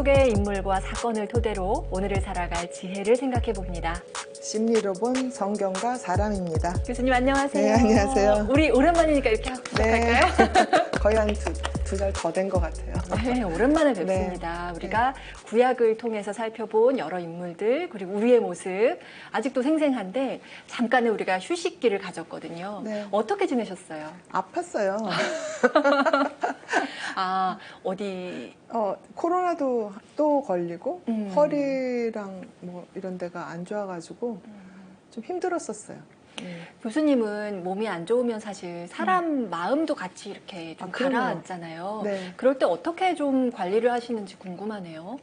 속의 인물과 사건을 토대로 오늘을 살아갈 지혜를 생각해 봅니다. 심리로 본 성경과 사람입니다. 교수님 안녕하세요. 네, 안녕하세요. 우리 오랜만이니까 이렇게 네. 시작할까요? 거의 한 두 달 더 된 것 같아요. 네, 오랜만에 뵙습니다. 네. 우리가 구약을 통해서 살펴본 여러 인물들 그리고 우리의 모습 아직도 생생한데 잠깐의 우리가 휴식기를 가졌거든요. 네. 어떻게 지내셨어요? 아팠어요. 아, 어디 코로나도 또 걸리고 음. 허리랑 뭐 이런 데가 안 좋아가지고 좀 힘들었었어요. 교수님은 몸이 안 좋으면 사실 사람 마음도 같이 이렇게 좀 그럼요. 가라앉잖아요. 네. 그럴 때 어떻게 좀 관리를 하시는지 궁금하네요.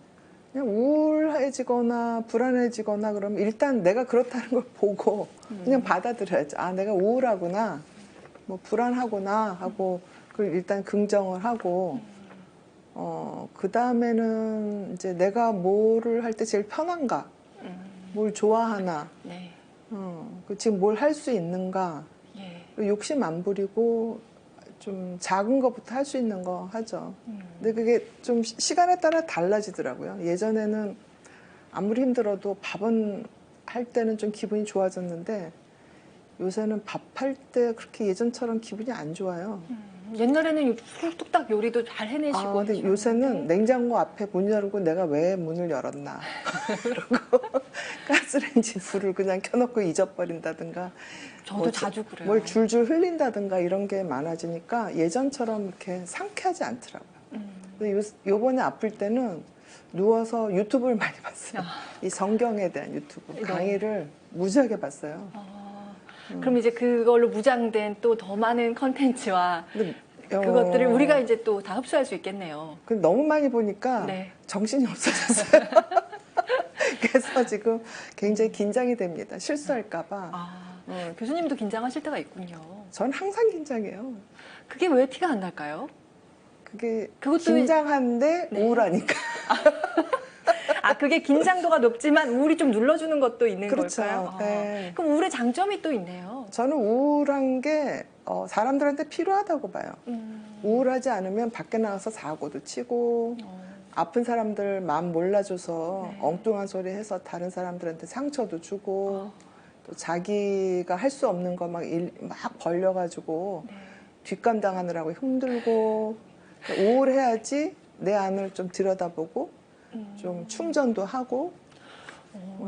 그냥 우울해지거나 불안해지거나 그러면 일단 내가 그렇다는 걸 보고 그냥 받아들여야죠. 아, 내가 우울하구나, 뭐 불안하구나 하고 그걸 일단 긍정을 하고 그 다음에는 이제 내가 뭐를 할 때 제일 편한가, 뭘 좋아하나, 네. 지금 뭘 할 수 있는가, 예. 그리고 욕심 안 부리고 좀 작은 것부터 할 수 있는 거 하죠. 근데 그게 좀 시간에 따라 달라지더라고요. 예전에는 아무리 힘들어도 밥은 할 때는 좀 기분이 좋아졌는데 요새는 밥할 때 그렇게 예전처럼 기분이 안 좋아요. 옛날에는 뚝딱 요리도 잘 해내시고 근데 하셨는데. 요새는 냉장고 앞에 문 열고 내가 왜 문을 열었나 그러고 가스레인지 불을 그냥 켜놓고 잊어버린다든가 저도 자주 그래요. 뭘 줄줄 흘린다든가 이런 게 많아지니까 예전처럼 이렇게 상쾌하지 않더라고요. 근데 요번에 아플 때는 누워서 유튜브를 많이 봤어요. 이 성경에 대한 유튜브 네. 강의를 무지하게 봤어요. 그럼 이제 그걸로 무장된 또 더 많은 컨텐츠와 그것들을 우리가 이제 또 다 흡수할 수 있겠네요. 너무 많이 보니까 네. 정신이 없어졌어요. 그래서 지금 굉장히 긴장이 됩니다. 실수할까봐. 교수님도 긴장하실 때가 있군요. 전 항상 긴장해요. 그게 왜 티가 안 날까요? 그게 그것도 긴장한데 네. 우울하니까. 그게 긴장도가 높지만 우울이 좀 눌러주는 것도 있는 그렇죠. 걸까요? 네. 그럼 우울의 장점이 또 있네요. 저는 우울한 게 사람들한테 필요하다고 봐요. 우울하지 않으면 밖에 나가서 사고도 치고 아픈 사람들 마음 몰라줘서 네. 엉뚱한 소리 해서 다른 사람들한테 상처도 주고 또 자기가 할 수 없는 거 막 벌려가지고 네. 뒷감 당하느라고 힘들고 우울해야지 내 안을 좀 들여다보고 좀 충전도 하고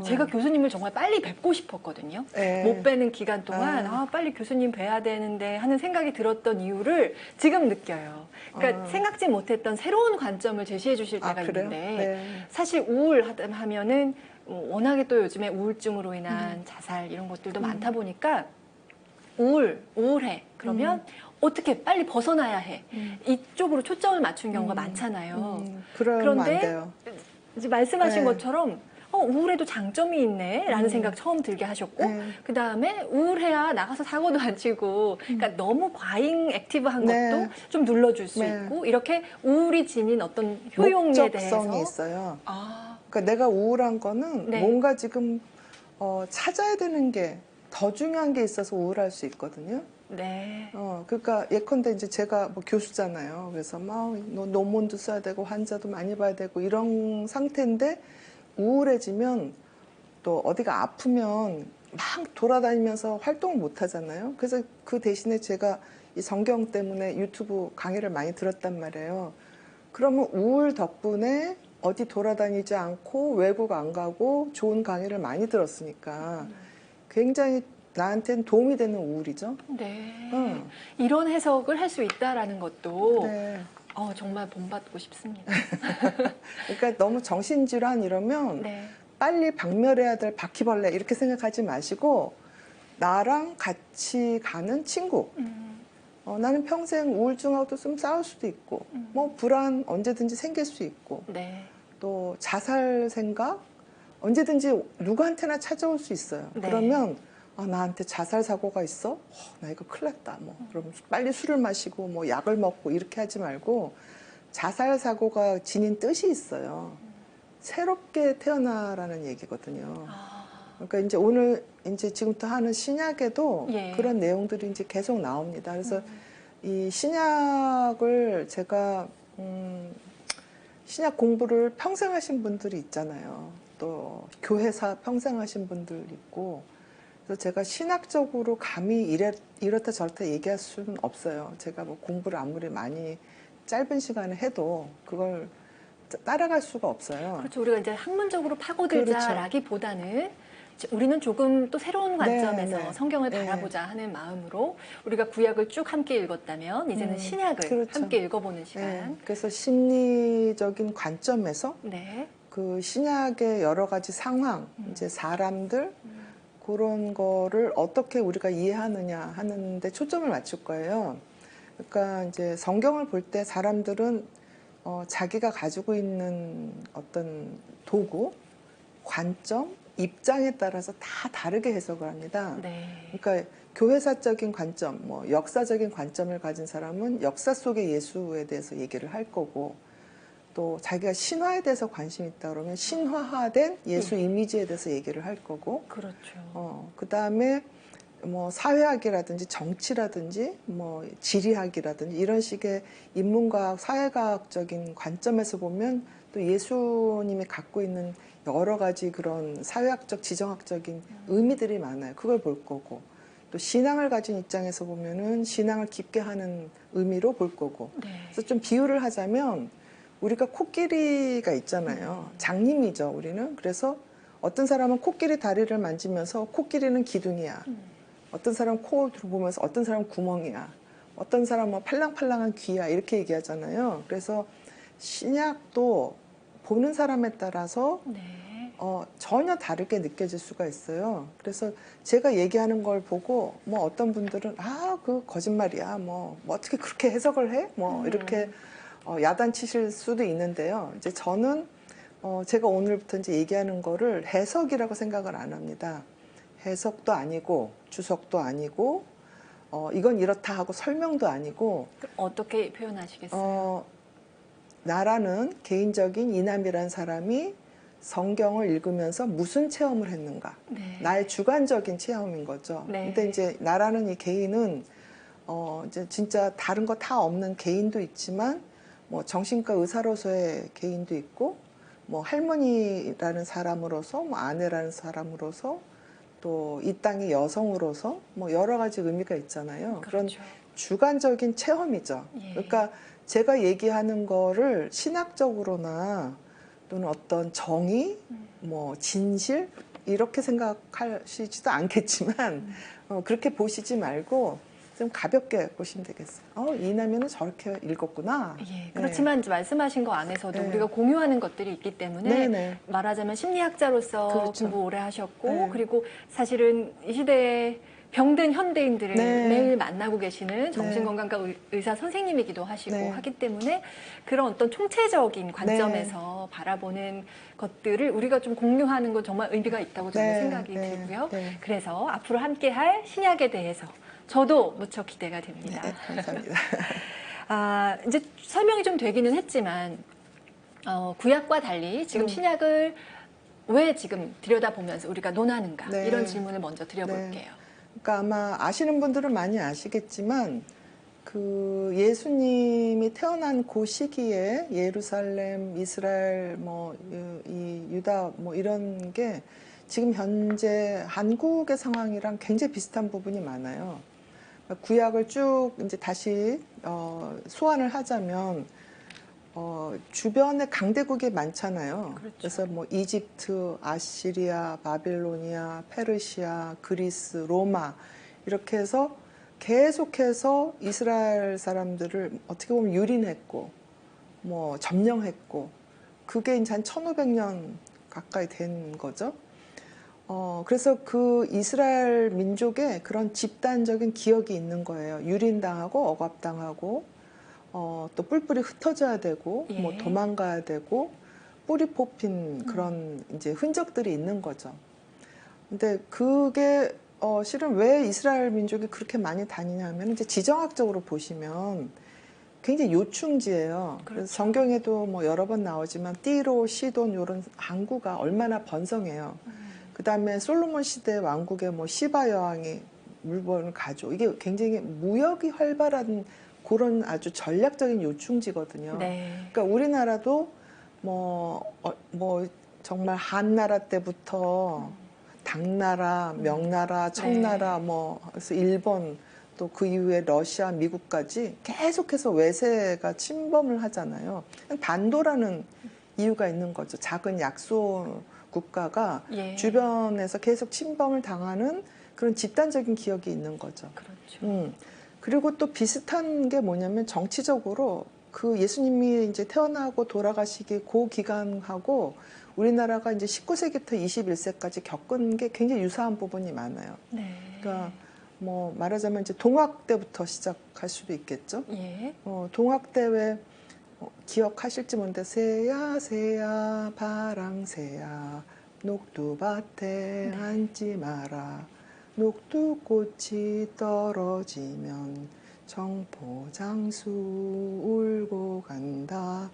제가 교수님을 정말 빨리 뵙고 싶었거든요. 네. 못 뵈는 기간 동안 빨리 교수님 뵈야 되는데 하는 생각이 들었던 이유를 지금 느껴요. 그러니까 생각지 못했던 새로운 관점을 제시해 주실 때가 그래요? 있는데 네. 사실 우울하면은 워낙에 또 요즘에 우울증으로 인한 자살 이런 것들도 많다 보니까 우울해 그러면 어떻게 빨리 벗어나야 해 이쪽으로 초점을 맞춘 경우가 많잖아요. 그러면 안 그런데 돼요. 이제 말씀하신 네. 것처럼 우울해도 장점이 있네 라는 생각 처음 들게 하셨고 그 다음에 우울해야 나가서 사고도 안 치고 그러니까 너무 과잉 액티브한 네. 것도 좀 눌러줄 수 네. 있고 이렇게 우울이 지닌 어떤 효용에 대해서 목적성이 있어요. 그러니까 내가 우울한 거는 네. 뭔가 지금 찾아야 되는 게 더 중요한 게 있어서 우울할 수 있거든요. 네. 그러니까 예컨대 이제 제가 뭐 교수잖아요. 그래서 막 논문도 써야 되고 환자도 많이 봐야 되고 이런 상태인데 우울해지면 또 어디가 아프면 막 돌아다니면서 활동을 못 하잖아요. 그래서 그 대신에 제가 이 성경 때문에 유튜브 강의를 많이 들었단 말이에요. 그러면 우울 덕분에 어디 돌아다니지 않고 외국 안 가고 좋은 강의를 많이 들었으니까 굉장히 나한테는 도움이 되는 우울이죠. 네. 응. 이런 해석을 할 수 있다라는 것도 네. 정말 본받고 싶습니다. 그러니까 너무 정신질환 이러면 네. 빨리 박멸해야 될 바퀴벌레 이렇게 생각하지 마시고 나랑 같이 가는 친구. 나는 평생 우울증하고도 좀 싸울 수도 있고 뭐 불안 언제든지 생길 수 있고 네. 또 자살 생각 언제든지 누구한테나 찾아올 수 있어요. 네. 그러면 나한테 자살 사고가 있어? 나 이거 큰일 났다. 뭐 그럼 빨리 술을 마시고 뭐 약을 먹고 이렇게 하지 말고 자살 사고가 지닌 뜻이 있어요. 새롭게 태어나라는 얘기거든요. 그러니까 이제 오늘 이제 지금부터 하는 신약에도 예. 그런 내용들이 이제 계속 나옵니다. 그래서 이 신약을 제가 신약 공부를 평생 하신 분들이 있잖아요. 또 교회사 평생 하신 분들 있고. 그래서 제가 신학적으로 감히 이렇다 저렇다 얘기할 수는 없어요. 제가 뭐 공부를 아무리 많이 짧은 시간에 해도 그걸 따라갈 수가 없어요. 그렇죠. 우리가 이제 학문적으로 그렇죠. 파고들자라기보다는 우리는 조금 또 새로운 관점에서 네. 성경을 네. 바라보자 하는 마음으로 우리가 구약을 쭉 함께 읽었다면 이제는 신약을 그렇죠. 함께 읽어보는 네. 시간. 그래서 심리적인 관점에서 네. 그 신약의 여러 가지 상황, 이제 사람들 그런 거를 어떻게 우리가 이해하느냐 하는데 초점을 맞출 거예요. 그러니까 이제 성경을 볼 때 사람들은 자기가 가지고 있는 어떤 도구, 관점, 입장에 따라서 다 다르게 해석을 합니다. 네. 그러니까 교회사적인 관점, 뭐 역사적인 관점을 가진 사람은 역사 속의 예수에 대해서 얘기를 할 거고, 또 자기가 신화에 대해서 관심이 있다 그러면 신화화된 예수 이미지에 대해서 얘기를 할 거고, 그렇죠. 그 다음에 뭐 사회학이라든지 정치라든지 뭐 지리학이라든지 이런 식의 인문과학, 사회과학적인 관점에서 보면 또 예수님이 갖고 있는 여러 가지 그런 사회학적, 지정학적인 의미들이 많아요. 그걸 볼 거고, 또 신앙을 가진 입장에서 보면은 신앙을 깊게 하는 의미로 볼 거고. 네. 그래서 좀 비유를 하자면 우리가 코끼리가 있잖아요. 장님이죠, 우리는. 그래서 어떤 사람은 코끼리 다리를 만지면서 코끼리는 기둥이야. 어떤 사람은 코를 들어보면서 어떤 사람은 구멍이야. 어떤 사람은 뭐 팔랑팔랑한 귀야. 이렇게 얘기하잖아요. 그래서 신약도 보는 사람에 따라서 네. 전혀 다르게 느껴질 수가 있어요. 그래서 제가 얘기하는 걸 보고 뭐 어떤 분들은 그 거짓말이야. 뭐 어떻게 그렇게 해석을 해? 뭐 이렇게 야단치실 수도 있는데요. 이제 저는 제가 오늘부터 이제 얘기하는 거를 해석이라고 생각을 안 합니다. 해석도 아니고 주석도 아니고 이건 이렇다 하고 설명도 아니고 그럼 어떻게 표현하시겠어요? 나라는 개인적인 이남이라는 사람이 성경을 읽으면서 무슨 체험을 했는가. 네. 나의 주관적인 체험인 거죠. 네. 근데 이제 나라는 이 개인은 이제 진짜 다른 거 다 없는 개인도 있지만 뭐 정신과 의사로서의 개인도 있고 뭐 할머니라는 사람으로서 뭐 아내라는 사람으로서 또 이 땅의 여성으로서 뭐 여러 가지 의미가 있잖아요. 그런 그렇죠. 주관적인 체험이죠. 예. 그러니까 제가 얘기하는 거를 신학적으로나 또는 어떤 정의, 뭐 진실 이렇게 생각하시지도 않겠지만 그렇게 보시지 말고 좀 가볍게 보시면 되겠어요. 이남이는 저렇게 읽었구나. 예, 그렇지만 이제 말씀하신 거 안에서도 네. 우리가 공유하는 것들이 있기 때문에 네네. 말하자면 심리학자로서 그렇죠. 공부 오래 하셨고 네. 그리고 사실은 이 시대에 병든 현대인들을 네. 매일 만나고 계시는 정신건강과 의사 선생님이기도 하시고 네. 하기 때문에 그런 어떤 총체적인 관점에서 바라보는 것들을 우리가 좀 공유하는 건 정말 의미가 있다고 저는 네. 생각이 네. 들고요. 네. 그래서 앞으로 함께할 신약에 대해서 저도 무척 기대가 됩니다. 네, 감사합니다. 이제 설명이 좀 되기는 했지만 구약과 달리 지금 신약을 왜 지금 들여다보면서 우리가 논하는가 네. 이런 질문을 먼저 드려볼게요. 그러니까 아마 아시는 분들은 많이 아시겠지만 그 예수님이 태어난 그 시기에 예루살렘, 이스라엘, 뭐 이 유다 뭐 이런 게 지금 현재 한국의 상황이랑 굉장히 비슷한 부분이 많아요. 구약을 쭉 이제 다시 소환을 하자면 주변에 강대국이 많잖아요. 그렇죠. 그래서 뭐 이집트, 아시리아, 바빌로니아, 페르시아, 그리스, 로마 이렇게 해서 계속해서 이스라엘 사람들을 어떻게 보면 유린했고 뭐 점령했고 그게 이제 한 1500년 가까이 된 거죠. 그래서 그 이스라엘 민족에 그런 집단적인 기억이 있는 거예요. 유린당하고 억압당하고 또 뿔뿔이 흩어져야 되고 예. 뭐 도망가야 되고 뿌리 뽑힌 그런 이제 흔적들이 있는 거죠. 근데 그게 실은 왜 이스라엘 민족이 그렇게 많이 다니냐면 이제 지정학적으로 보시면 굉장히 요충지예요. 그렇죠. 그래서 성경에도 뭐 여러 번 나오지만 띠로, 시돈 이런 항구가 얼마나 번성해요. 그다음에 솔로몬 시대 왕국의 뭐 시바 여왕이 물건을 가져. 이게 굉장히 무역이 활발한 그런 아주 전략적인 요충지거든요. 네. 그러니까 우리나라도 뭐 정말 한나라 때부터 당나라, 명나라, 청나라, 뭐 그래서 일본 또 그 이후에 러시아, 미국까지 계속해서 외세가 침범을 하잖아요. 반도라는 이유가 있는 거죠. 작은 약소 국가가 예. 주변에서 계속 침범을 당하는 그런 집단적인 기억이 있는 거죠. 그렇죠. 그리고 또 비슷한 게 뭐냐면 정치적으로 그 예수님이 이제 태어나고 돌아가시기 그 기간하고 우리나라가 이제 19세기부터 21세까지 겪은 게 굉장히 유사한 부분이 많아요. 네. 그러니까 뭐 말하자면 이제 동학 때부터 시작할 수도 있겠죠. 예. 동학 때왜 기억하실지 모르는데 새야 새야 파랑새야 녹두밭에 앉지 마라 녹두꽃이 떨어지면 청포장수 울고 간다.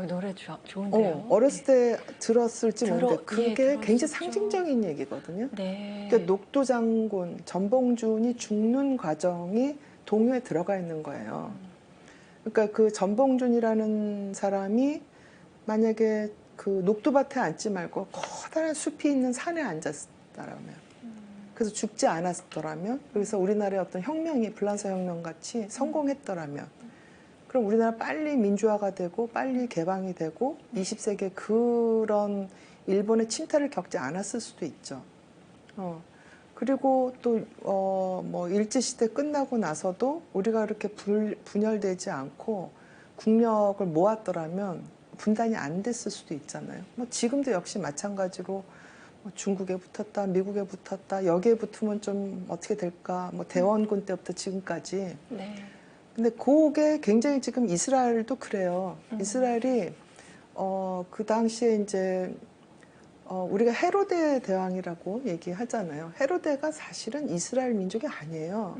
노래 좋은데요. 어렸을 때 들었을지 모르는데 그게 들었었죠. 굉장히 상징적인 얘기거든요. 네. 그러니까 녹두장군 전봉준이 죽는 과정이 동요에 들어가 있는 거예요. 그러니까 그 전봉준이라는 사람이 만약에 그 녹두밭에 앉지 말고 커다란 숲이 있는 산에 앉았다라면, 그래서 죽지 않았더라면, 그래서 우리나라의 어떤 혁명이 불란서 혁명 같이 성공했더라면, 그럼 우리나라 빨리 민주화가 되고 빨리 개방이 되고 20세기에 그런 일본의 침탈을 겪지 않았을 수도 있죠. 그리고 또 뭐 일제시대 끝나고 나서도 우리가 그렇게 분열되지 않고 국력을 모았더라면 분단이 안 됐을 수도 있잖아요. 뭐 지금도 역시 마찬가지로 뭐 중국에 붙었다, 미국에 붙었다, 여기에 붙으면 좀 어떻게 될까, 뭐 대원군 때부터 지금까지. 네. 근데 그게 굉장히 지금 이스라엘도 그래요. 이스라엘이 그 당시에 이제 우리가 헤로데 대왕이라고 얘기하잖아요. 헤로데가 사실은 이스라엘 민족이 아니에요.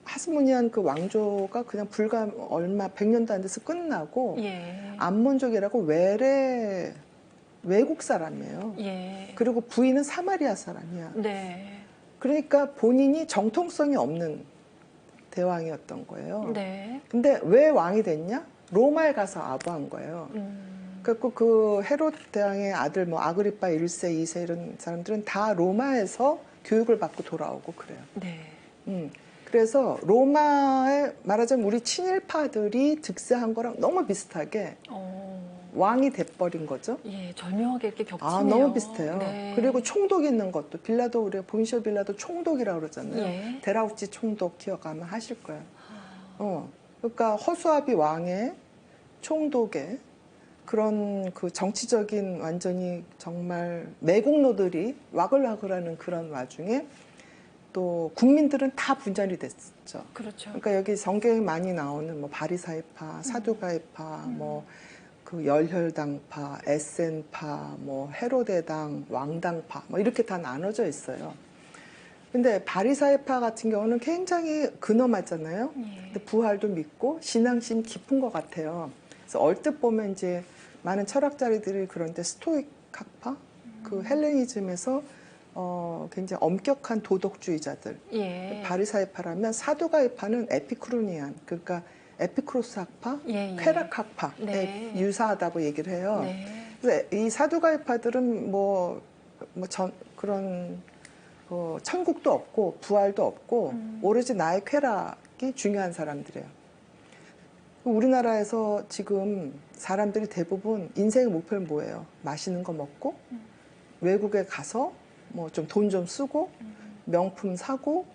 하스모니안 그 왕조가 그냥 불과 얼마 100년도 안 돼서 끝나고 예. 암몬족이라고 외국 사람이에요. 예. 그리고 부인은 사마리아 사람이야. 네. 그러니까 본인이 정통성이 없는 대왕이었던 거예요. 네. 근데 왜 왕이 됐냐? 로마에 가서 아부한 거예요. 그래서 그 헤롯 대왕의 아들 뭐 아그리파 1세, 2세 이런 사람들은 다 로마에서 교육을 받고 돌아오고 그래요. 네. 그래서 로마에 말하자면 우리 친일파들이 득세한 거랑 너무 비슷하게 왕이 돼버린 거죠. 예, 절묘하게 이렇게 겹치네요. 아, 너무 비슷해요. 네. 그리고 총독 있는 것도 빌라도 우리가 보미쇼 빌라도 총독이라고 그러잖아요. 예. 데라우치 총독 기억 아마 하실 거예요. 그러니까 허수아비 왕의 총독의 그런 그 정치적인 완전히 정말 매국노들이 와글와글하는 그런 와중에 또 국민들은 다 분열이 됐죠. 그렇죠. 그러니까 여기 성경에 많이 나오는 뭐 바리사이파, 사두가이파, 뭐 그 열혈당파, 에센파, 뭐 헤로데당, 왕당파, 뭐 이렇게 다 나눠져 있어요. 근데 바리사이파 같은 경우는 굉장히 근엄하잖아요. 근데 부활도 믿고 신앙심 깊은 것 같아요. 그래서 얼뜻 보면 이제 많은 철학자들이 그런데 스토익 학파, 그 헬레니즘에서 굉장히 엄격한 도덕주의자들. 예. 바리사이파라면 사두가이파는 에피쿠르니안, 그러니까 에피쿠로스 학파, 예. 쾌락 학파에 네. 유사하다고 얘기를 해요. 네. 그래서 이 사두가이파들은 그런 천국도 없고 부활도 없고 오로지 나의 쾌락이 중요한 사람들이에요. 우리나라에서 지금 사람들이 대부분 인생의 목표는 뭐예요? 맛있는 거 먹고 외국에 가서 뭐 좀 돈 좀 쓰고 명품 사고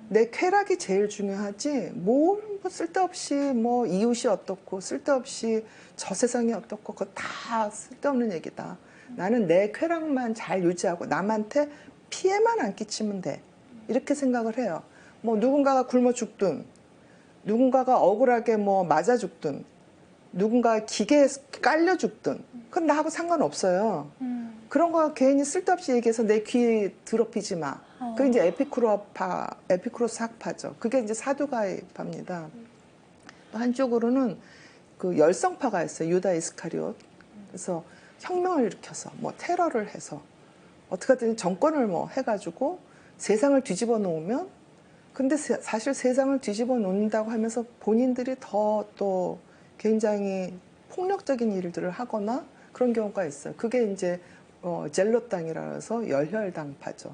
내 쾌락이 제일 중요하지 뭐 쓸데없이 뭐 이웃이 어떻고 쓸데없이 저 세상이 어떻고 그거 다 쓸데없는 얘기다. 나는 내 쾌락만 잘 유지하고 남한테 피해만 안 끼치면 돼. 이렇게 생각을 해요. 뭐 누군가가 굶어 죽든 누군가가 억울하게 뭐 맞아 죽든 누군가 기계에 깔려 죽든 그건 나하고 상관없어요. 그런 거 괜히 쓸데없이 얘기해서 내 귀에 더럽히지 마. 그게 이제 에피쿠로스 학파죠. 그게 이제 사두가이파입니다. 또 한쪽으로는 그 열성파가 있어요. 유다 이스카리옷. 그래서 혁명을 일으켜서 뭐 테러를 해서 어떻게든 정권을 뭐 해가지고 세상을 뒤집어 놓으면 근데 사실 세상을 뒤집어 놓는다고 하면서 본인들이 더 또 굉장히 폭력적인 일들을 하거나 그런 경우가 있어요. 그게 이제 젤롯당이라 해서 열혈당파죠.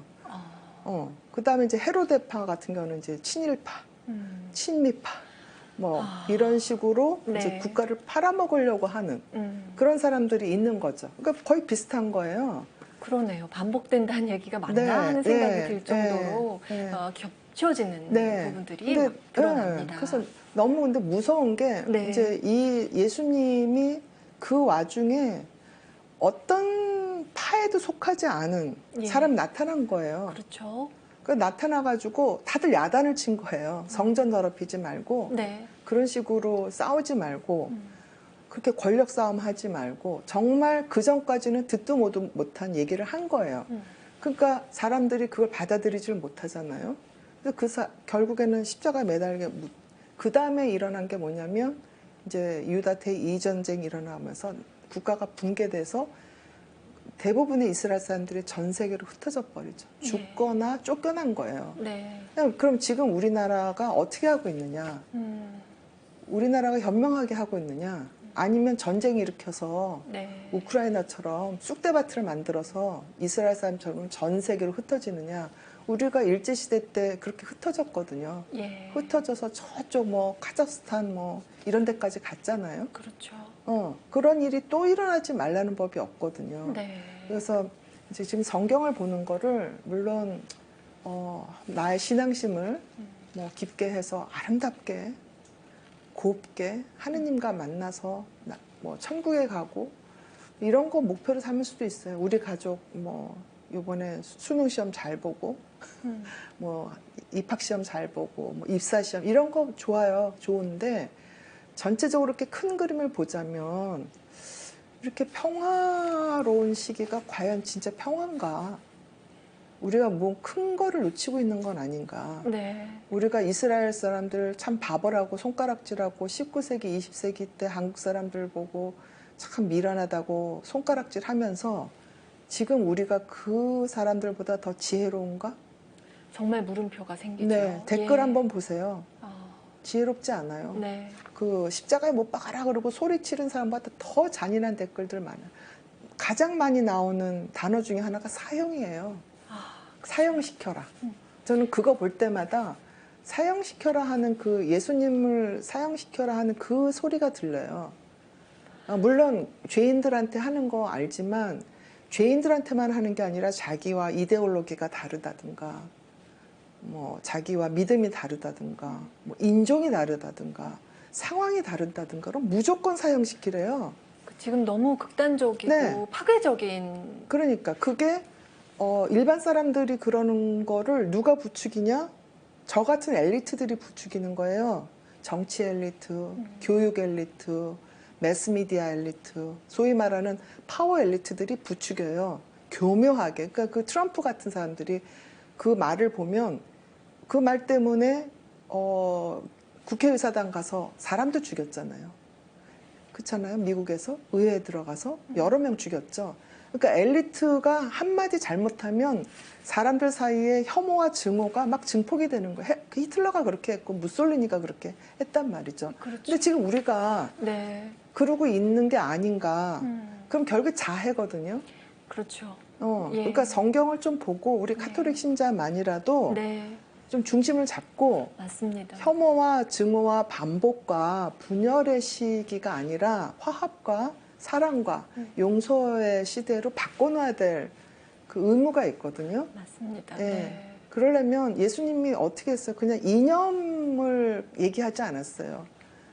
그다음에 이제 헤로데파 같은 경우는 이제 친일파, 친미파 뭐 이런 식으로 네. 이제 국가를 팔아먹으려고 하는 그런 사람들이 있는 거죠. 그러니까 거의 비슷한 거예요. 그러네요. 반복된다는 얘기가 맞나 네, 하는 생각이 네, 들 정도로 네, 네. 겹쳐지는 네. 부분들이 근데, 막 드러납니다. 그래서 너무 근데 무서운 게 네. 이제 이 예수님이 그 와중에 어떤 파에도 속하지 않은 예. 사람이 나타난 거예요. 그렇죠. 그 나타나가지고 다들 야단을 친 거예요. 성전 더럽히지 말고 네. 그런 식으로 싸우지 말고 그렇게 권력 싸움 하지 말고 정말 그 전까지는 듣도 못한 얘기를 한 거예요. 그러니까 사람들이 그걸 받아들이질 못하잖아요. 그래서 결국에는 십자가에 매달게 그 다음에 일어난 게 뭐냐면 이제 유다 대2전쟁이 일어나면서 국가가 붕괴돼서 대부분의 이스라엘 사람들이 전 세계로 흩어져 버리죠. 네. 죽거나 쫓겨난 거예요. 네. 그럼 지금 우리나라가 어떻게 하고 있느냐? 우리나라가 현명하게 하고 있느냐? 아니면 전쟁 일으켜서 네. 우크라이나처럼 쑥대밭을 만들어서 이스라엘 사람처럼 전 세계로 흩어지느냐? 우리가 일제시대 때 그렇게 흩어졌거든요. 예. 흩어져서 저쪽 뭐 카자흐스탄 뭐 이런 데까지 갔잖아요. 그렇죠. 그런 일이 또 일어나지 말라는 법이 없거든요. 네. 그래서 이제 지금 성경을 보는 거를 물론 나의 신앙심을 뭐 깊게 해서 아름답게 곱게 하느님과 만나서 뭐 천국에 가고 이런 거 목표로 삼을 수도 있어요. 우리 가족 뭐 이번에 수능 시험 잘 보고 뭐 입학 시험 잘 보고 뭐 입사 시험 이런 거 좋아요. 좋은데 전체적으로 이렇게 큰 그림을 보자면 이렇게 평화로운 시기가 과연 진짜 평화인가? 우리가 뭐 큰 거를 놓치고 있는 건 아닌가? 네. 우리가 이스라엘 사람들 참 바보라고 손가락질하고 19세기, 20세기 때 한국 사람들 보고 참 미련하다고 손가락질 하면서 지금 우리가 그 사람들보다 더 지혜로운가? 정말 물음표가 생기죠. 네, 댓글 예. 한번 보세요. 지혜롭지 않아요. 네. 그 십자가에 못 박아라 그러고 소리 치는 사람보다 더 잔인한 댓글들 많아요. 가장 많이 나오는 단어 중에 하나가 사형이에요. 사형시켜라. 저는 그거 볼 때마다 사형시켜라 하는 그 예수님을 사형시켜라 하는 그 소리가 들려요. 물론 죄인들한테 하는 거 알지만 죄인들한테만 하는 게 아니라 자기와 이데올로기가 다르다든가 뭐 자기와 믿음이 다르다든가 뭐 인종이 다르다든가 상황이 다르다든가 그럼 무조건 사형시키래요. 지금 너무 극단적이고 네. 파괴적인. 그러니까 그게 일반 사람들이 그러는 거를 누가 부추기냐? 저 같은 엘리트들이 부추기는 거예요. 정치 엘리트, 교육 엘리트, 매스미디어 엘리트, 소위 말하는 파워 엘리트들이 부추겨요. 교묘하게. 그러니까 그 트럼프 같은 사람들이 그 말을 보면 그 말 때문에 국회의사당 가서 사람도 죽였잖아요. 그렇잖아요. 미국에서 의회에 들어가서 여러 명 죽였죠. 그러니까 엘리트가 한마디 잘못하면 사람들 사이에 혐오와 증오가 막 증폭이 되는 거예요. 그 히틀러가 그렇게 했고 무솔리니가 그렇게 했단 말이죠. 그렇죠. 근데 지금 우리가 네. 그러고 있는 게 아닌가. 그럼 결국 자해거든요. 그렇죠. 예. 그러니까 성경을 좀 보고 우리 카톨릭 신자만이라도 네. 좀 중심을 잡고 맞습니다. 혐오와 증오와 반복과 분열의 시기가 아니라 화합과 사랑과 용서의 시대로 바꿔놔야 될 그 의무가 있거든요. 맞습니다. 예. 네. 그러려면 예수님이 어떻게 했어요? 그냥 이념을 얘기하지 않았어요.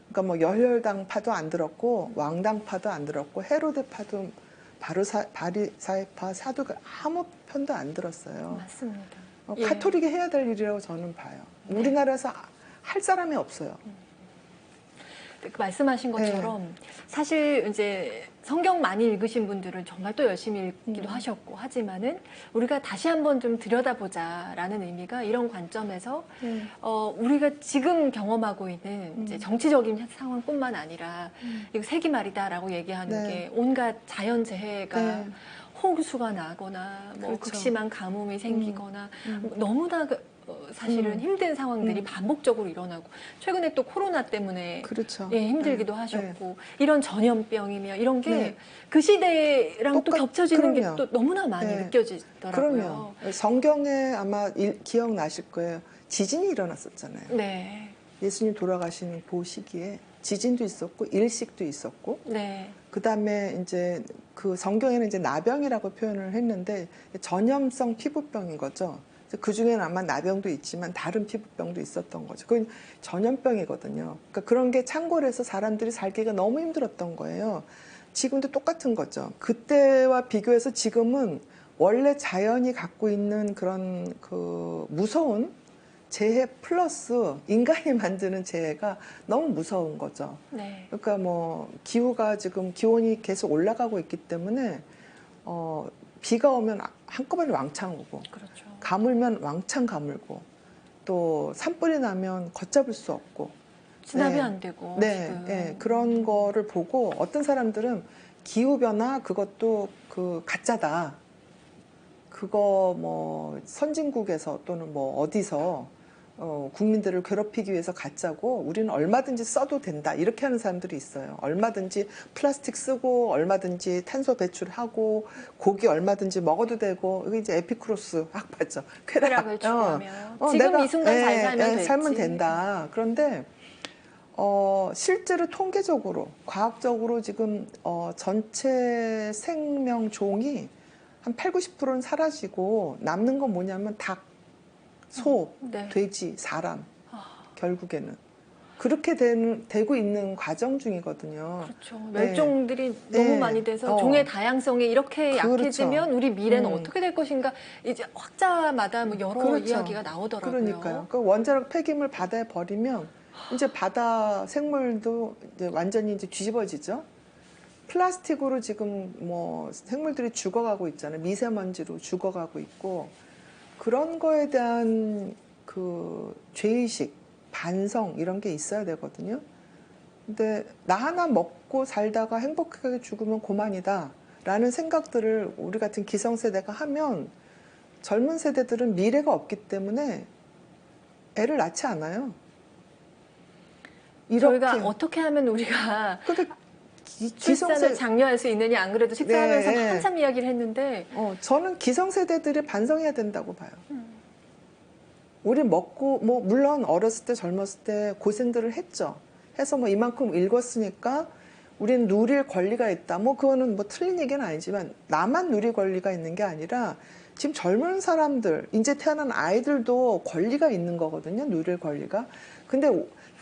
그러니까 뭐 열혈당파도 안 들었고 왕당파도 안 들었고 헤로데파도 바리사이파 사두가 아무 편도 안 들었어요. 맞습니다. 예. 카톨릭이 해야 될 일이라고 저는 봐요. 우리나라에서 할 사람이 없어요. 그 말씀하신 것처럼 사실 이제 성경 많이 읽으신 분들은 정말 또 열심히 읽기도 하셨고 하지만은 우리가 다시 한번 좀 들여다보자라는 의미가 이런 관점에서 우리가 지금 경험하고 있는 이제 정치적인 상황뿐만 아니라 이거 세기말이다라고 얘기하는 네. 게 온갖 자연재해가 네. 홍수가 나거나 뭐 그렇죠. 극심한 가뭄이 생기거나 너무나 사실은 힘든 상황들이 반복적으로 일어나고 최근에 또 코로나 때문에 그렇죠. 예, 힘들기도 네. 하셨고 이런 전염병이며 이런 게 네. 그 시대랑 또 겹쳐지는 게 그럼요. 또 너무나 많이 네. 느껴지더라고요. 그럼요. 성경에 아마 기억나실 거예요. 지진이 일어났었잖아요. 네, 예수님 돌아가시는 그 시기에 지진도 있었고 일식도 있었고 네, 그다음에 이제 그 성경에는 이제 나병이라고 표현을 했는데 전염성 피부병인 거죠. 그 중에는 아마 나병도 있지만 다른 피부병도 있었던 거죠. 그건 전염병이거든요. 그러니까 그런 게 창궐해서 사람들이 살기가 너무 힘들었던 거예요. 지금도 똑같은 거죠. 그때와 비교해서 지금은 원래 자연이 갖고 있는 그런 그 무서운 재해 플러스 인간이 만드는 재해가 너무 무서운 거죠. 네, 그러니까 뭐 기후가 지금 기온이 계속 올라가고 있기 때문에 비가 오면 한꺼번에 왕창 오고 그렇죠. 가물면 왕창 가물고 또 산불이 나면 걷잡을 수 없고 진압이 네. 안 되고 네, 지금 네, 그런 거를 보고 어떤 사람들은 기후 변화 그것도 그 가짜다. 그거 뭐 선진국에서 또는 뭐 어디서 국민들을 괴롭히기 위해서 가짜고 우리는 얼마든지 써도 된다 이렇게 하는 사람들이 있어요. 얼마든지 플라스틱 쓰고 얼마든지 탄소 배출하고 고기 얼마든지 먹어도 되고 이게 이제 에피쿠로스 학파죠. 쾌락을 추구하며 지금 내가, 이 순간 잘 살면 되지. 살면 된다. 그런데 실제로 통계적으로 과학적으로 지금 전체 생명 종이 한 8, 90%는 사라지고 남는 건 뭐냐면 닭, 소, 네. 돼지, 사람 결국에는 그렇게 되고 있는 과정 중이거든요. 그렇죠. 멸종들이 네. 너무 네. 많이 돼서 종의 다양성이 이렇게 그렇죠. 약해지면 우리 미래는 어떻게 될 것인가 이제 학자마다 뭐 여러 그렇죠. 이야기가 나오더라고요. 그러니까요. 그 원자력 폐기물 바다에 버리면 이제 바다 생물도 이제 완전히 이제 뒤집어지죠. 플라스틱으로 지금 뭐 생물들이 죽어가고 있잖아요. 미세먼지로 죽어가고 있고 그런 거에 대한 그 죄의식, 반성 이런 게 있어야 되거든요. 근데 나 하나 먹고 살다가 행복하게 죽으면 고만이다 라는 생각들을 우리 같은 기성세대가 하면 젊은 세대들은 미래가 없기 때문에 애를 낳지 않아요. 저희가 어떻게 하면 우리가 그러니까 출산을 장려할 수 있느냐 안 그래도 식사하면서 네. 한참 이야기를 했는데 저는 기성세대들이 반성해야 된다고 봐요. 우리 먹고 뭐 물론 어렸을 때 젊었을 때 고생들을 했죠. 해서 뭐 이만큼 읽었으니까 우리는 누릴 권리가 있다. 뭐 그거는 뭐 틀린 얘기는 아니지만 나만 누릴 권리가 있는 게 아니라 지금 젊은 사람들 이제 태어난 아이들도 권리가 있는 거거든요. 누릴 권리가. 근데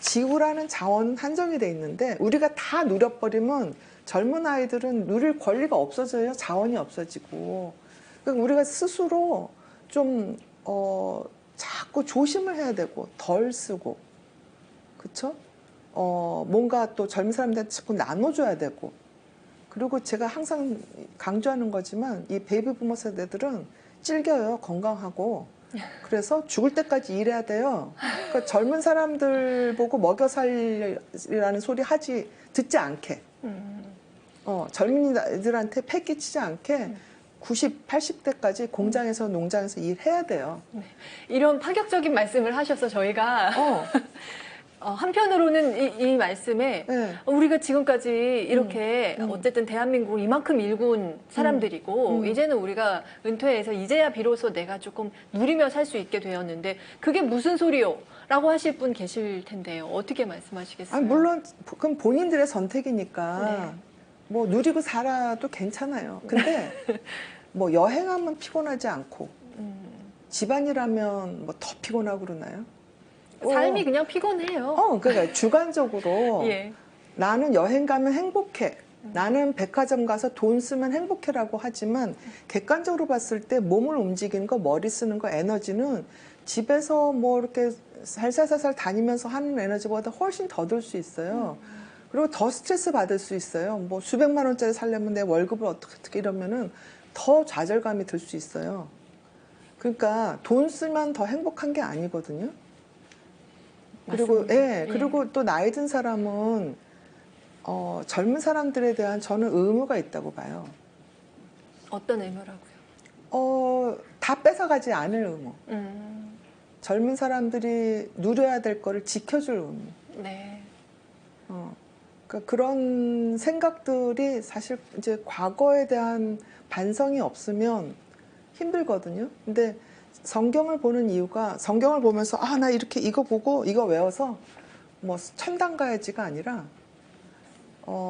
지구라는 자원은 한정이 돼 있는데 우리가 다 누려버리면 젊은 아이들은 누릴 권리가 없어져요. 자원이 없어지고. 그러니까 우리가 스스로 좀 자꾸 조심을 해야 되고 덜 쓰고 그쵸? 뭔가 또 젊은 사람들한테 자꾸 나눠줘야 되고 그리고 제가 항상 강조하는 거지만 이 베이비 부머 세대들은 찔겨요. 건강하고 그래서 죽을 때까지 일해야 돼요. 그러니까 젊은 사람들 보고 먹여 살리라는 소리 듣지 않게 젊은이들한테 패 끼치지 않게 90, 80대까지 공장에서 농장에서 일해야 돼요. 네. 이런 파격적인 말씀을 하셔서 저희가 한편으로는 이 말씀에 네. 우리가 지금까지 이렇게 어쨌든 대한민국을 이만큼 일군 사람들이고 이제는 우리가 은퇴해서 이제야 비로소 내가 조금 누리며 살 수 있게 되었는데 그게 무슨 소리요? 라고 하실 분 계실 텐데요. 어떻게 말씀하시겠어요? 물론 그건 본인들의 선택이니까 네. 뭐 누리고 살아도 괜찮아요. 근데 뭐 여행하면 피곤하지 않고 집안이라면 뭐 더 피곤하고 그러나요? 삶이 그냥 피곤해요. 그러니까 주관적으로 예. 나는 여행 가면 행복해. 나는 백화점 가서 돈 쓰면 행복해라고 하지만 객관적으로 봤을 때 몸을 움직이는 거, 머리 쓰는 거, 에너지는 집에서 뭐 이렇게 살살살살 다니면서 하는 에너지보다 훨씬 더 들 수 있어요. 그리고 더 스트레스 받을 수 있어요. 뭐 수백만 원짜리 살려면 내 월급을 어떻게 이러면은 더 좌절감이 들 수 있어요. 그러니까 돈 쓰면 더 행복한 게 아니거든요. 그리고 그리고 또 나이 든 사람은 젊은 사람들에 대한 저는 의무가 있다고 봐요. 어떤 의무라고요? 다 뺏어가지 않을 의무. 젊은 사람들이 누려야 될 거를 지켜줄 의미. 네. 그러니까 그런 생각들이 사실 이제 과거에 대한 반성이 없으면 힘들거든요. 근데 성경을 보는 이유가 성경을 보면서 아, 나 이렇게 이거 보고 이거 외워서 뭐 천당 가야지가 아니라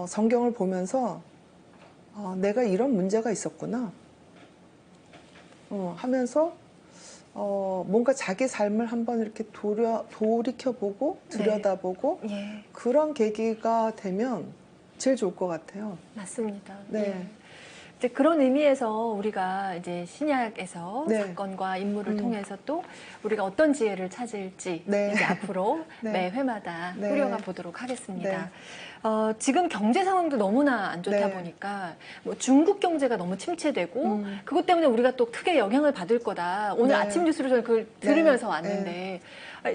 성경을 보면서 내가 이런 문제가 있었구나 하면서 뭔가 자기 삶을 한번 이렇게 돌이켜보고 들여다보고 예. 그런 계기가 되면 제일 좋을 것 같아요. 맞습니다. 네. 예. 이제 그런 의미에서 우리가 이제 신약에서 네. 사건과 인물을 통해서 또 우리가 어떤 지혜를 찾을지 네. 이제 앞으로 네. 매 회마다 네. 꾸려가 보도록 하겠습니다. 네. 지금 경제 상황도 너무나 안 좋다 네. 보니까 뭐 중국 경제가 너무 침체되고 그것 때문에 우리가 또 크게 영향을 받을 거다. 오늘 네. 아침 뉴스를 저는 그걸 들으면서 네. 왔는데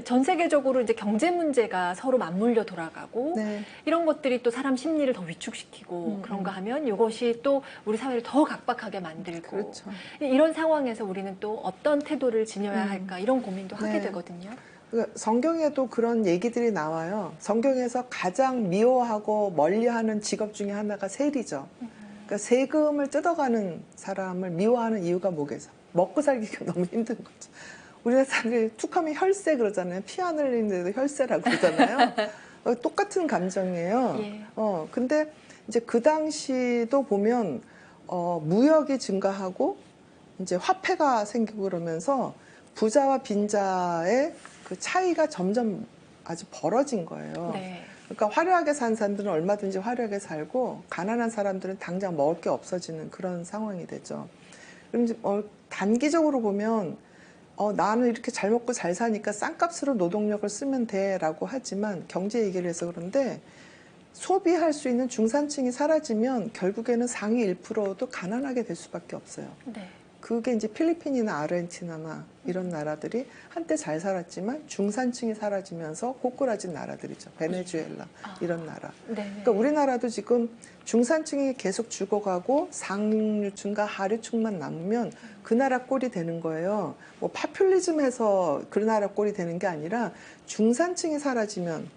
전 세계적으로 이제 경제 문제가 서로 맞물려 돌아가고 네. 이런 것들이 또 사람 심리를 더 위축시키고 그런가 하면 이것이 또 우리 사회를 더 각박하게 만들고 그렇죠. 이런 상황에서 우리는 또 어떤 태도를 지녀야 할까 이런 고민도 하게 네. 되거든요. 그러니까 성경에도 그런 얘기들이 나와요. 성경에서 가장 미워하고 멀리하는 직업 중에 하나가 세리죠. 그러니까 세금을 뜯어가는 사람을 미워하는 이유가 뭐겠어? 먹고 살기가 너무 힘든 거죠. 우리나라 사람들이 툭하면 혈세 그러잖아요. 피 안 흘리는데도 혈세라고 그러잖아요. 똑같은 감정이에요. 예. 근데 이제 그 당시도 보면 무역이 증가하고 이제 화폐가 생기고 그러면서 부자와 빈자의 그 차이가 점점 아주 벌어진 거예요. 네. 그러니까 화려하게 산 사람들은 얼마든지 화려하게 살고 가난한 사람들은 당장 먹을 게 없어지는 그런 상황이 되죠. 그럼 이제 단기적으로 보면 나는 이렇게 잘 먹고 잘 사니까 싼값으로 노동력을 쓰면 돼라고 하지만 경제 얘기를 해서 그런데 소비할 수 있는 중산층이 사라지면 결국에는 상위 1%도 가난하게 될 수밖에 없어요. 네. 그게 이제 필리핀이나 아르헨티나나 이런 나라들이 한때 잘 살았지만 중산층이 사라지면서 고꾸라진 나라들이죠. 베네수엘라 이런 나라. 네. 그러니까 우리나라도 지금 중산층이 계속 죽어가고 상류층과 하류층만 남으면 그 나라 꼴이 되는 거예요. 뭐 파퓰리즘해서 그 나라 꼴이 되는 게 아니라 중산층이 사라지면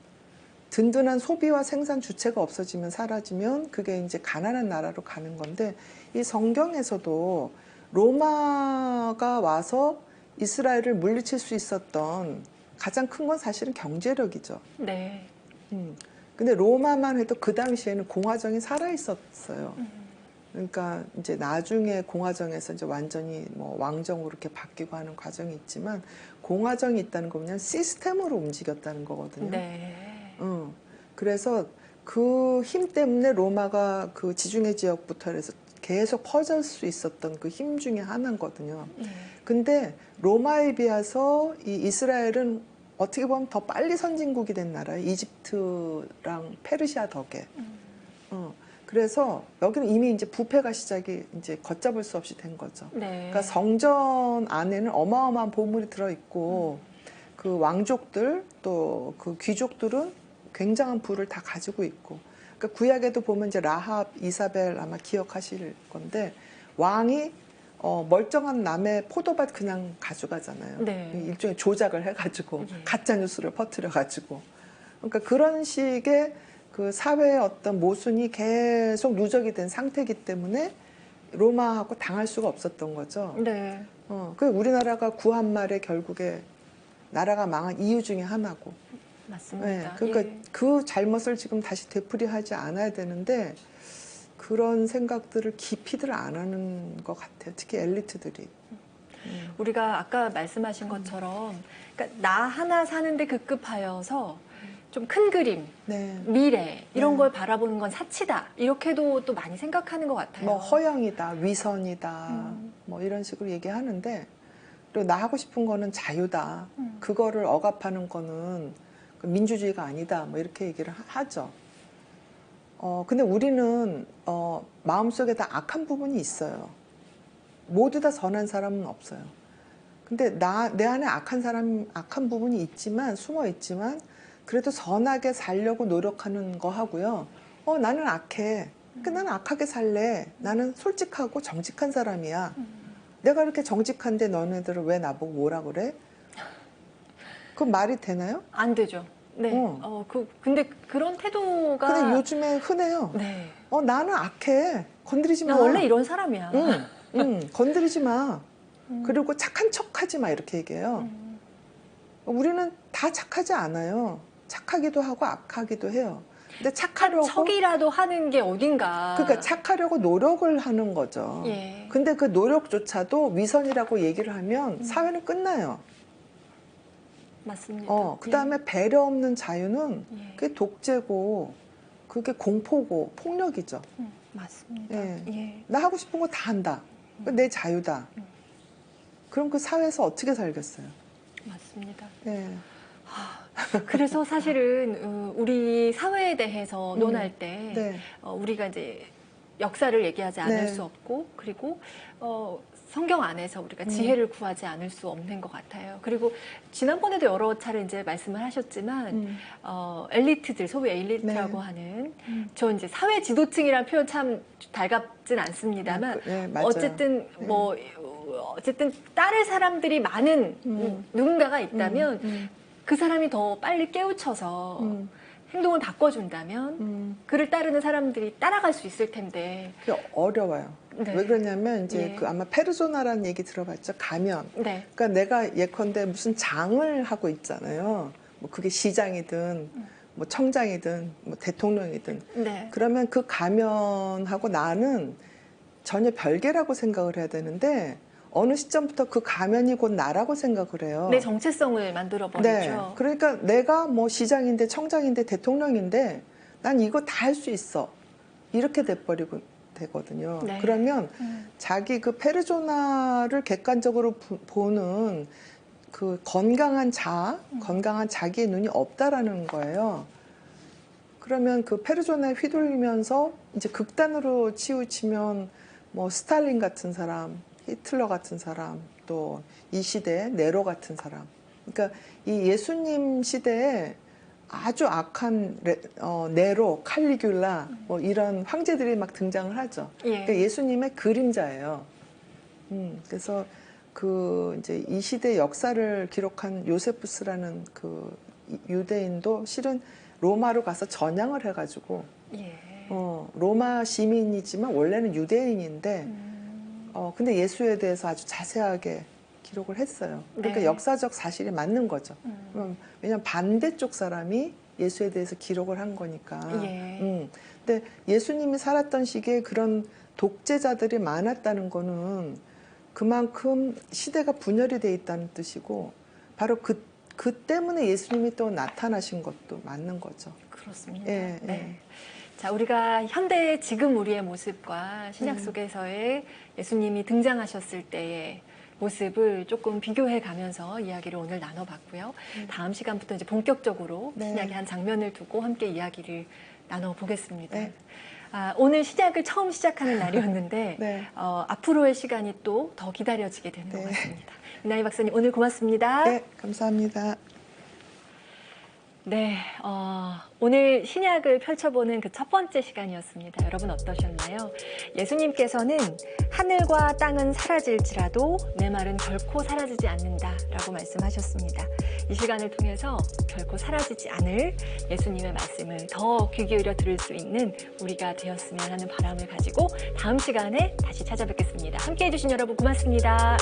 든든한 소비와 생산 주체가 없어지면 사라지면 그게 이제 가난한 나라로 가는 건데 이 성경에서도 로마가 와서 이스라엘을 물리칠 수 있었던 가장 큰 건 사실은 경제력이죠. 네. 근데 로마만 해도 그 당시에는 공화정이 살아 있었어요. 그러니까 이제 나중에 공화정에서 이제 완전히 뭐 왕정으로 이렇게 바뀌고 하는 과정이 있지만 공화정이 있다는 거 그냥 시스템으로 움직였다는 거거든요. 네. 그래서 그 힘 때문에 로마가 그 지중해 지역부터 해서 계속 퍼질 수 있었던 그 힘 중에 하나거든요. 근데 로마에 비해서 이 이스라엘은 어떻게 보면 더 빨리 선진국이 된 나라예요. 이집트랑 페르시아 덕에. 그래서 여기는 이미 이제 부패가 시작이 이제 걷잡을 수 없이 된 거죠. 네. 그러니까 성전 안에는 어마어마한 보물이 들어 있고 그 왕족들 또 그 귀족들은 굉장한 부를 다 가지고 있고. 그러니까 구약에도 보면 이제 라합, 이사벨 아마 기억하실 건데 왕이 멀쩡한 남의 포도밭 그냥 가져가잖아요. 네. 일종의 조작을 해가지고 가짜 뉴스를 퍼뜨려가지고. 그러니까 그런 식의 그 사회의 어떤 모순이 계속 누적이 된 상태이기 때문에 로마하고 당할 수가 없었던 거죠. 네. 그 우리나라가 구한 말에 결국에 나라가 망한 이유 중에 하나고. 맞습니다. 네, 그러니까 예. 그 잘못을 지금 다시 되풀이하지 않아야 되는데 그런 생각들을 깊이들 안 하는 것 같아요. 특히 엘리트들이. 우리가 아까 말씀하신 것처럼 그러니까 나 하나 사는데 급급하여서 좀 큰 그림, 네. 미래 이런 네. 걸 바라보는 건 사치다. 이렇게도 또 많이 생각하는 것 같아요. 뭐 허영이다, 위선이다, 뭐 이런 식으로 얘기하는데 그리고 나 하고 싶은 거는 자유다. 그거를 억압하는 거는 민주주의가 아니다. 뭐 이렇게 얘기를 하죠. 근데 우리는 마음속에 다 악한 부분이 있어요. 모두 다 선한 사람은 없어요. 근데 내 안에 악한 부분이 있지만 숨어 있지만 그래도 선하게 살려고 노력하는 거 하고요. 나는 악해. 그러니까 나는 악하게 살래. 나는 솔직하고 정직한 사람이야. 내가 이렇게 정직한데 너네들은 왜 나보고 뭐라 그래? 그럼 말이 되나요? 안 되죠. 네. 근데 그런 태도가. 근데 요즘에 흔해요. 네. 나는 악해. 건드리지 마. 나 원래 이런 사람이야. 건드리지 마. 그리고 착한 척하지 마 이렇게 얘기해요. 우리는 다 착하지 않아요. 착하기도 하고 악하기도 해요. 근데 착하려고 척이라도 하는 게 어딘가. 그러니까 착하려고 노력을 하는 거죠. 예. 근데 그 노력조차도 위선이라고 얘기를 하면 사회는 끝나요. 맞습니다. 그다음에 배려 없는 자유는 예. 그게 독재고 그게 공포고 폭력이죠. 맞습니다. 예. 예. 나 하고 싶은 거 다 한다. 내 자유다. 그럼 그 사회에서 어떻게 살겠어요? 맞습니다. 예. 그래서 사실은 우리 사회에 대해서 논할 때 네. 우리가 이제 역사를 얘기하지 않을 네. 수 없고 그리고 성경 안에서 우리가 지혜를 구하지 않을 수 없는 것 같아요. 그리고 지난번에도 여러 차례 이제 말씀을 하셨지만 엘리트들, 소위 엘리트라고 네. 하는 저 이제 사회 지도층이라는 표현 참 달갑진 않습니다만 네, 맞아요. 어쨌든 네. 어쨌든 따를 사람들이 많은 누군가가 있다면 그 사람이 더 빨리 깨우쳐서 행동을 바꿔준다면 그를 따르는 사람들이 따라갈 수 있을 텐데. 그게 어려워요. 네. 왜 그러냐면 이제 예. 그 아마 페르소나라는 얘기 들어봤죠. 가면. 네. 그러니까 내가 예컨대 무슨 장을 하고 있잖아요. 뭐 그게 시장이든 뭐 청장이든 뭐 대통령이든. 네. 그러면 그 가면하고 나는 전혀 별개라고 생각을 해야 되는데 어느 시점부터 그 가면이 곧 나라고 생각을 해요. 내 정체성을 만들어 버리죠. 네. 그러니까 내가 뭐 시장인데 청장인데 대통령인데 난 이거 다 할 수 있어. 이렇게 돼버리고 되거든요. 네. 그러면 자기 그 페르소나를 객관적으로 보는 그 건강한 건강한 자기의 눈이 없다라는 거예요. 그러면 그 페르소나에 휘둘리면서 이제 극단으로 치우치면 뭐 스탈린 같은 사람, 히틀러 같은 사람, 또 이 시대에 네로 같은 사람. 그러니까 이 예수님 시대에 아주 악한 네로, 칼리귤라 뭐 이런 황제들이 막 등장을 하죠. 예. 그러니까 예수님의 그림자예요. 그래서 그 이제 이 시대 역사를 기록한 요세푸스라는 그 유대인도 실은 로마로 가서 전향을 해가지고 예. 로마 시민이지만 원래는 유대인인데 근데 예수에 대해서 아주 자세하게 기록을 했어요. 그러니까 네. 역사적 사실이 맞는 거죠. 왜냐하면 반대쪽 사람이 예수에 대해서 기록을 한 거니까. 예. 근데 예수님이 살았던 시기에 그런 독재자들이 많았다는 거는 그만큼 시대가 분열이 돼 있다는 뜻이고 바로 그 때문에 예수님이 또 나타나신 것도 맞는 거죠. 그렇습니다. 예, 네. 예. 자, 우리가 현대의 지금 우리의 모습과 신약 속에서의 예수님이 등장하셨을 때의 모습을 조금 비교해 가면서 이야기를 오늘 나눠봤고요. 다음 시간부터 이제 본격적으로 네. 신약의 한 장면을 두고 함께 이야기를 나눠보겠습니다. 네. 오늘 시작을 처음 시작하는 날이었는데 네. 앞으로의 시간이 또 더 기다려지게 되는 것 네. 같습니다. 이나희 박사님 오늘 고맙습니다. 네, 감사합니다. 네, 오늘 신약을 펼쳐보는 그 첫 번째 시간이었습니다. 여러분 어떠셨나요? 예수님께서는 하늘과 땅은 사라질지라도 내 말은 결코 사라지지 않는다라고 말씀하셨습니다. 이 시간을 통해서 결코 사라지지 않을 예수님의 말씀을 더 귀 기울여 들을 수 있는 우리가 되었으면 하는 바람을 가지고 다음 시간에 다시 찾아뵙겠습니다. 함께해 주신 여러분 고맙습니다.